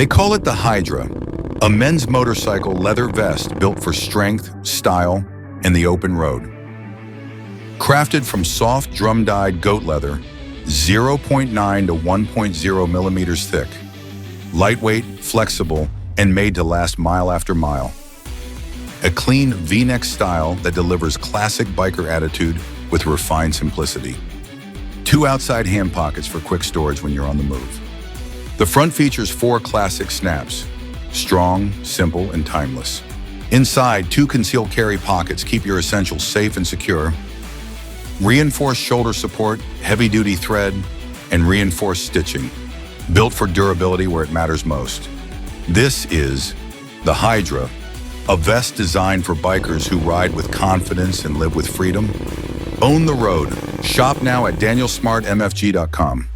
They call it the Hydra, a men's motorcycle leather vest built for strength, style, and the open road. Crafted from soft drum-dyed goat leather, 0.9 to 1.0 millimeters thick, lightweight, flexible, and made to last mile after mile. A clean V-neck style that delivers classic biker attitude with refined simplicity. 2 outside hand pockets for quick storage when you're on the move. The front features 4 classic snaps, strong, simple, and timeless. Inside, 2 concealed carry pockets keep your essentials safe and secure. Reinforced shoulder support, heavy-duty thread, and reinforced stitching, built for durability where it matters most. This is the Hydra, a vest designed for bikers who ride with confidence and live with freedom. Own the road. Shop now at danielsmartmfg.com.